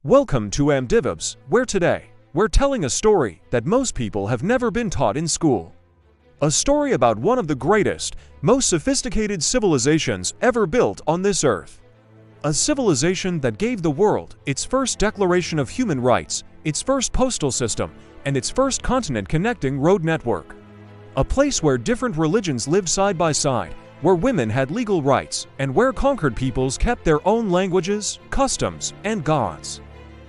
Welcome to AmdiVibes, where today, we're telling a story that most people have never been taught in school. A story about one of the greatest, most sophisticated civilizations ever built on this earth. A civilization that gave the world its first declaration of human rights, its first postal system, and its first continent-connecting road network. A place where different religions lived side by side, where women had legal rights, and where conquered peoples kept their own languages, customs, and gods.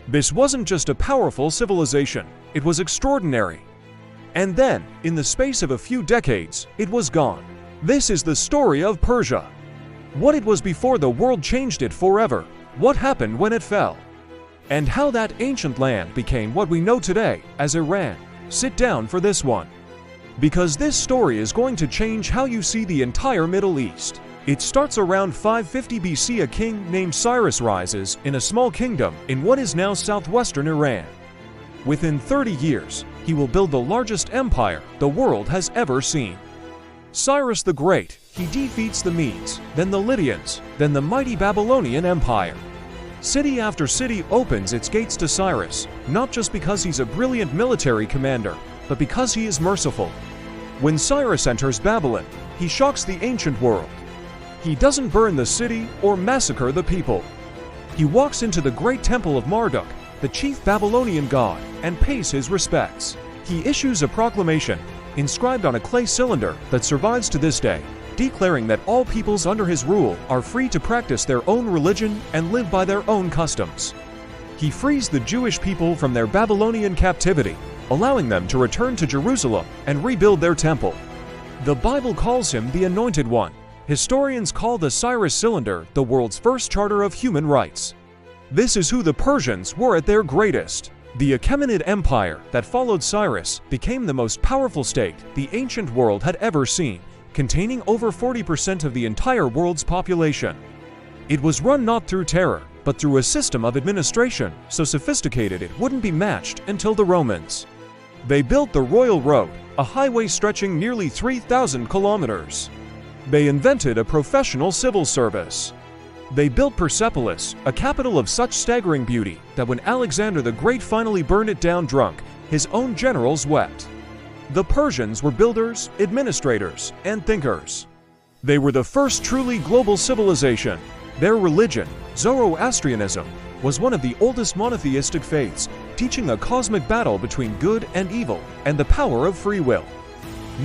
This wasn't just a powerful civilization, it was extraordinary. And then, in the space of a few decades, it was gone. This is the story of Persia. What it was before the world changed it forever, what happened when it fell, and how that ancient land became what we know today as Iran. Sit down for this one, because this story is going to change how you see the entire Middle East. It starts around 550 BC. A king named Cyrus rises in a small kingdom in what is now southwestern Iran. Within 30 years, he will build the largest empire the world has ever seen. Cyrus the Great, he defeats the Medes, then the Lydians, then the mighty Babylonian Empire. City after city opens its gates to Cyrus, not just because he's a brilliant military commander, but because he is merciful. When Cyrus enters Babylon, he shocks the ancient world. He doesn't burn the city or massacre the people. He walks into the great temple of Marduk, the chief Babylonian god, and pays his respects. He issues a proclamation, inscribed on a clay cylinder that survives to this day, declaring that all peoples under his rule are free to practice their own religion and live by their own customs. He frees the Jewish people from their Babylonian captivity, allowing them to return to Jerusalem and rebuild their temple. The Bible calls him the Anointed One. Historians call the Cyrus Cylinder the world's first charter of human rights. This is who the Persians were at their greatest. The Achaemenid Empire that followed Cyrus became the most powerful state the ancient world had ever seen, containing over 40% of the entire world's population. It was run not through terror, but through a system of administration so sophisticated it wouldn't be matched until the Romans. They built the Royal Road, a highway stretching nearly 3,000 kilometers. They invented a professional civil service. They built Persepolis, a capital of such staggering beauty that when Alexander the Great finally burned it down drunk, his own generals wept. The Persians were builders, administrators, and thinkers. They were the first truly global civilization. Their religion, Zoroastrianism, was one of the oldest monotheistic faiths, teaching a cosmic battle between good and evil and the power of free will.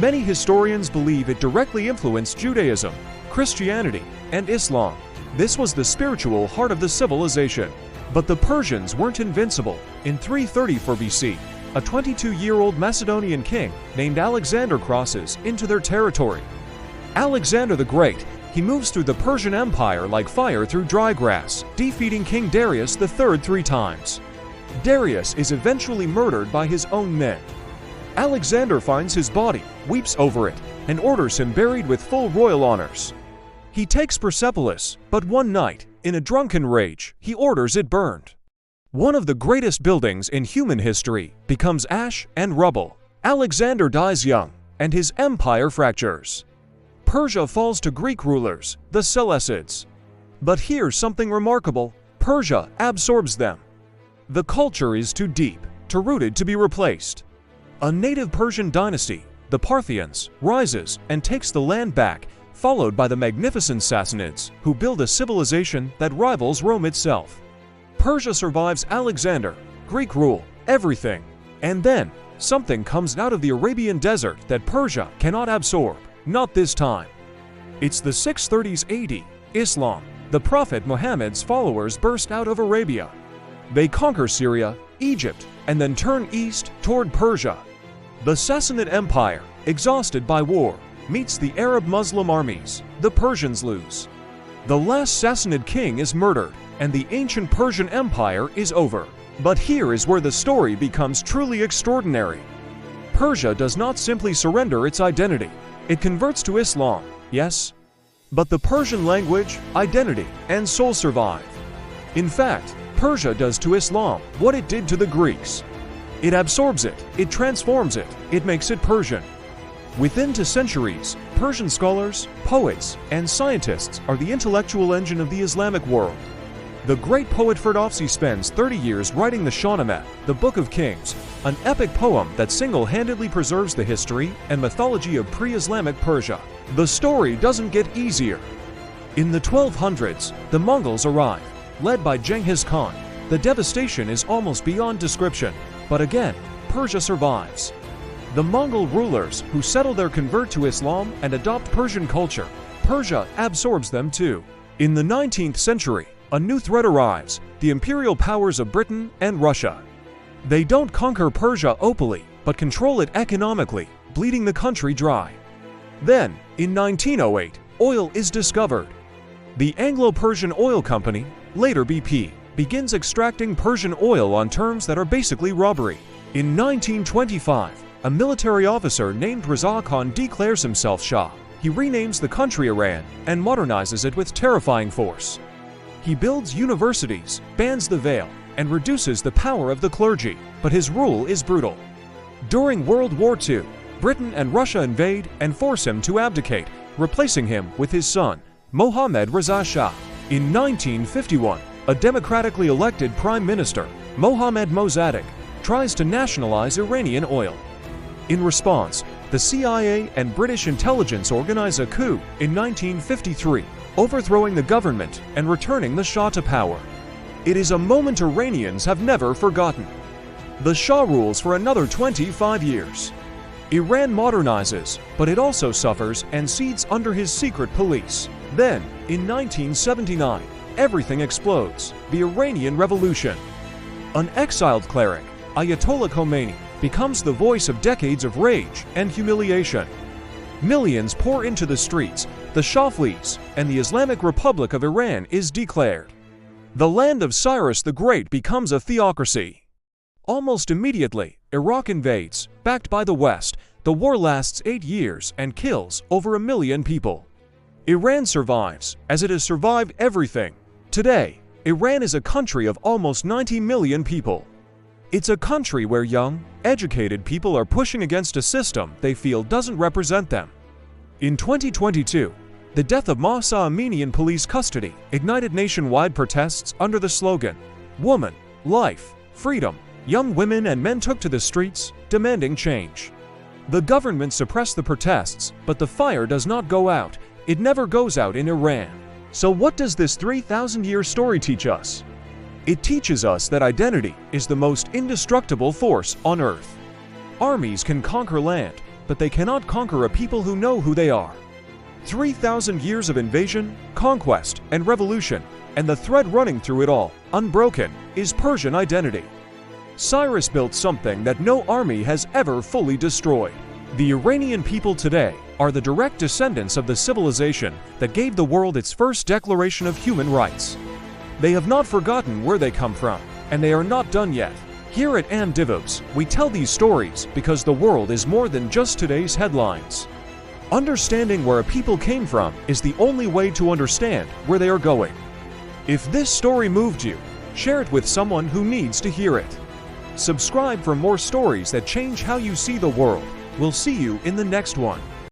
Many historians believe it directly influenced Judaism, Christianity, and Islam. This was the spiritual heart of the civilization. But the Persians weren't invincible. In 334 BC, a 22-year-old Macedonian king named Alexander crosses into their territory. Alexander the Great, he moves through the Persian Empire like fire through dry grass, defeating King Darius III 3 times. Darius is eventually murdered by his own men. Alexander finds his body, weeps over it, and orders him buried with full royal honors. He takes Persepolis, but one night, in a drunken rage, he orders it burned. One of the greatest buildings in human history becomes ash and rubble. Alexander dies young, and his empire fractures. Persia falls to Greek rulers, the Seleucids. But here's something remarkable: Persia absorbs them. The culture is too deep, too rooted to be replaced. A native Persian dynasty, the Parthians, rises and takes the land back, followed by the magnificent Sassanids, who build a civilization that rivals Rome itself. Persia survives Alexander, Greek rule, everything. And then, something comes out of the Arabian desert that Persia cannot absorb, not this time. It's the 630s AD, Islam. The Prophet Muhammad's followers burst out of Arabia. They conquer Syria, Egypt, and then turn east toward Persia. The Sassanid Empire, exhausted by war, meets the Arab Muslim armies. The Persians lose. The last Sassanid king is murdered, and the ancient Persian Empire is over. But here is where the story becomes truly extraordinary. Persia does not simply surrender its identity. It converts to Islam, yes, but the Persian language, identity, and soul survive. In fact, Persia does to Islam what it did to the Greeks. It absorbs it, it transforms it, it makes it Persian. Within 2 centuries, Persian scholars, poets, and scientists are the intellectual engine of the Islamic world. The great poet Ferdowsi spends 30 years writing the Shahnameh, the Book of Kings, an epic poem that single-handedly preserves the history and mythology of pre-Islamic Persia. The story doesn't get easier. In the 1200s, the Mongols arrive, led by Genghis Khan. The devastation is almost beyond description, but again, Persia survives. The Mongol rulers who settle there convert to Islam and adopt Persian culture. Persia absorbs them too. In the 19th century, a new threat arrives, the imperial powers of Britain and Russia. They don't conquer Persia openly, but control it economically, bleeding the country dry. Then, in 1908, oil is discovered. The Anglo-Persian Oil Company, later BP, begins extracting Persian oil on terms that are basically robbery. In 1925, a military officer named Reza Khan declares himself Shah. He renames the country Iran and modernizes it with terrifying force. He builds universities, bans the veil, and reduces the power of the clergy, but his rule is brutal. During World War II, Britain and Russia invade and force him to abdicate, replacing him with his son, Mohammad Reza Shah. In 1951, a democratically elected prime minister, Mohammad Mossadegh, tries to nationalize Iranian oil. In response, the CIA and British intelligence organize a coup in 1953, overthrowing the government and returning the Shah to power. It is a moment Iranians have never forgotten. The Shah rules for another 25 years. Iran modernizes, but it also suffers and cedes under his secret police. Then, in 1979, everything explodes, the Iranian Revolution. An exiled cleric, Ayatollah Khomeini, becomes the voice of decades of rage and humiliation. Millions pour into the streets, the Shah flees, and the Islamic Republic of Iran is declared. The land of Cyrus the Great becomes a theocracy. Almost immediately, Iraq invades, backed by the West. The war lasts 8 years and kills over 1 million people. Iran survives, as it has survived everything. Today, Iran is a country of almost 90 million people. It's a country where young, educated people are pushing against a system they feel doesn't represent them. In 2022, the death of Mahsa Amini in police custody ignited nationwide protests under the slogan, "Woman, Life, Freedom." Young women and men took to the streets, demanding change. The government suppressed the protests, but the fire does not go out. It never goes out in Iran. So what does this 3,000-year story teach us? It teaches us that identity is the most indestructible force on earth. Armies can conquer land, but they cannot conquer a people who know who they are. 3,000 years of invasion, conquest, and revolution, and the thread running through it all, unbroken, is Persian identity. Cyrus built something that no army has ever fully destroyed. The Iranian people today are the direct descendants of the civilization that gave the world its first declaration of human rights. They have not forgotten where they come from, and they are not done yet. Here at AmdiVibes, we tell these stories because the world is more than just today's headlines. Understanding where a people came from is the only way to understand where they are going. If this story moved you, share it with someone who needs to hear it. Subscribe for more stories that change how you see the world. We'll see you in the next one.